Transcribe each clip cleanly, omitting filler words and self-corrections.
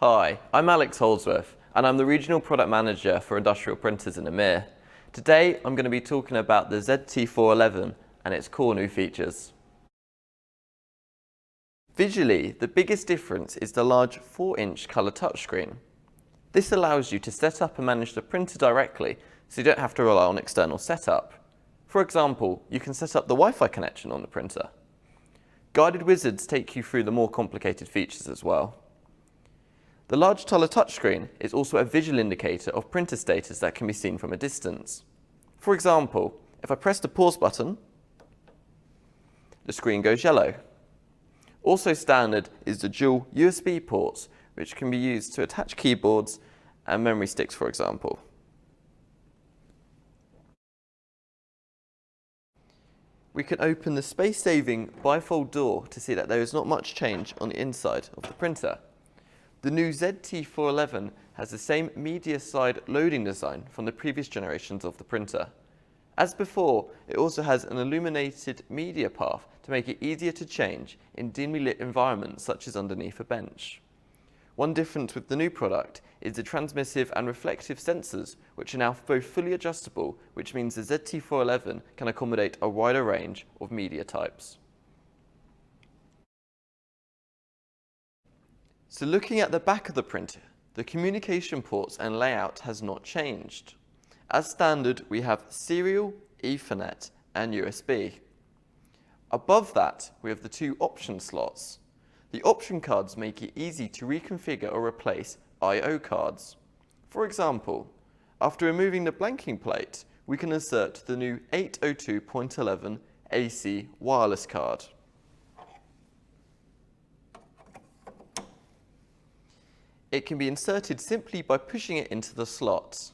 Hi, I'm Alex Holdsworth and I'm the Regional Product Manager for Industrial Printers in EMEA. Today I'm going to be talking about the ZT411 and its core new features. Visually, the biggest difference is the large 4-inch colour touchscreen. This allows you to set up and manage the printer directly, so you don't have to rely on external setup. For example, you can set up the Wi-Fi connection on the printer. Guided wizards take you through the more complicated features as well. The large colour touchscreen is also a visual indicator of printer status that can be seen from a distance. For example, if I press the pause button, the screen goes yellow. Also standard is the dual USB ports, which can be used to attach keyboards and memory sticks, for example. We can open the space-saving bifold door to see that there is not much change on the inside of the printer. The new ZT411 has the same media side loading design from the previous generations of the printer. As before, it also has an illuminated media path to make it easier to change in dimly lit environments such as underneath a bench. One difference with the new product is the transmissive and reflective sensors, which are now both fully adjustable, which means the ZT411 can accommodate a wider range of media types. So looking at the back of the printer, the communication ports and layout has not changed. As standard, we have serial, Ethernet and USB. Above that, we have the two option slots. The option cards make it easy to reconfigure or replace I/O cards. For example, after removing the blanking plate, we can insert the new 802.11 AC wireless card. It can be inserted simply by pushing it into the slots.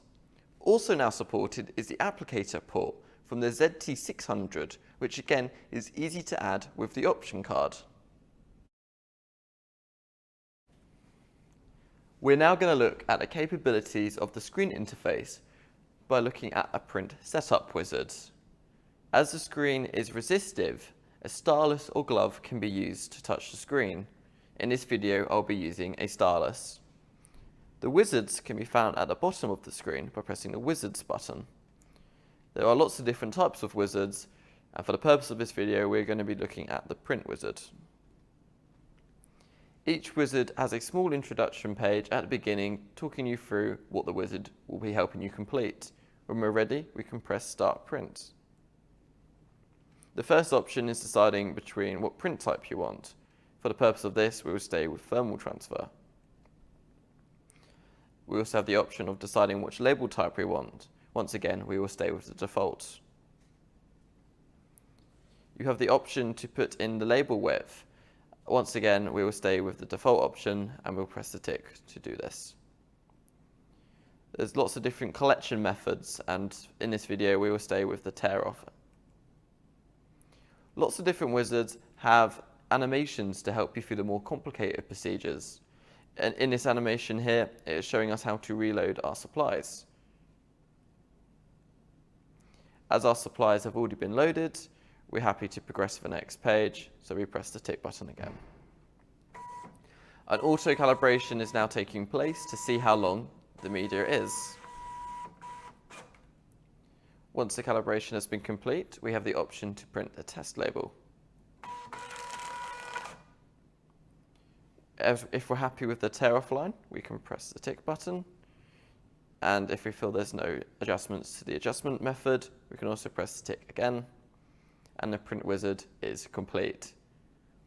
Also now supported is the applicator port from the ZT600, which again is easy to add with the option card. We're now going to look at the capabilities of the screen interface by looking at a print setup wizard. As the screen is resistive, a stylus or glove can be used to touch the screen. In this video, I'll be using a stylus. The wizards can be found at the bottom of the screen by pressing the wizards button. There are lots of different types of wizards, and for the purpose of this video, we're going to be looking at the print wizard. Each wizard has a small introduction page at the beginning talking you through what the wizard will be helping you complete. When we're ready, we can press Start Print. The first option is deciding between what print type you want. For the purpose of this, we will stay with thermal transfer. We also have the option of deciding which label type we want. Once again, we will stay with the default. You have the option to put in the label width. Once again, we will stay with the default option and we'll press the tick to do this. There's lots of different collection methods, and in this video we will stay with the tear off. Lots of different wizards have animations to help you through the more complicated procedures. And in this animation here, it is showing us how to reload our supplies. As our supplies have already been loaded, we're happy to progress to the next page, so we press the tick button again. An auto calibration is now taking place to see how long the media is. Once the calibration has been complete, we have the option to print a test label. If we're happy with the tear off line, we can press the tick button. And if we feel there's no adjustments to the adjustment method, we can also press the tick again. And the print wizard is complete.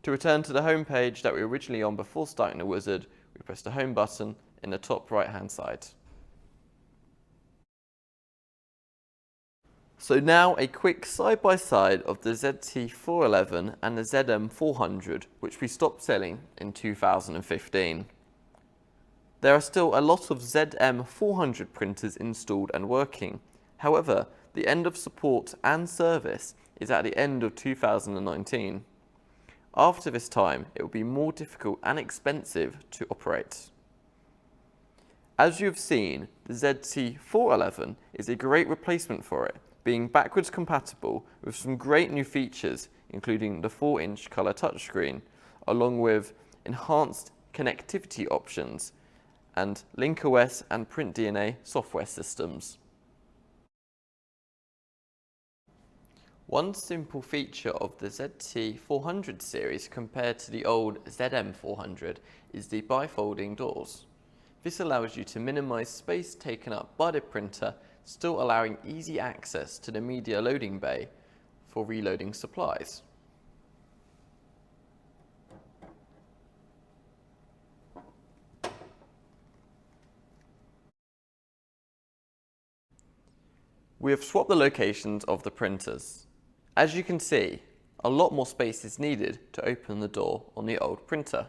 To return to the home page that we were originally on before starting the wizard, we press the home button in the top right hand side. So now a quick side-by-side of the ZT411 and the ZM400, which we stopped selling in 2015. There are still a lot of ZM400 printers installed and working. However, the end of support and service is at the end of 2019. After this time, it will be more difficult and expensive to operate. As you have seen, the ZT411 is a great replacement for it, being backwards compatible with some great new features, including the 4-inch colour touchscreen, along with enhanced connectivity options and LinkOS and PrintDNA software systems. One simple feature of the ZT400 series compared to the old ZM400 is the bifolding doors. This allows you to minimize space taken up by the printer, still allowing easy access to the media loading bay for reloading supplies. We have swapped the locations of the printers. As you can see, a lot more space is needed to open the door on the old printer.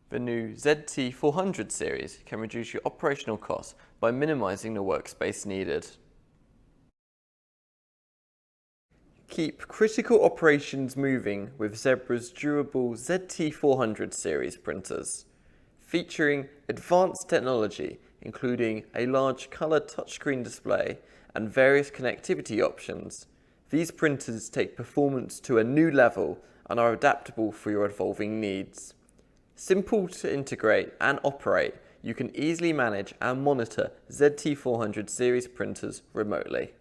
The new ZT400 series can reduce your operational costs by minimizing the workspace needed. Keep critical operations moving with Zebra's durable ZT400 series printers. Featuring advanced technology including a large colour touchscreen display and various connectivity options, these printers take performance to a new level and are adaptable for your evolving needs. Simple to integrate and operate, you can easily manage and monitor ZT400 series printers remotely.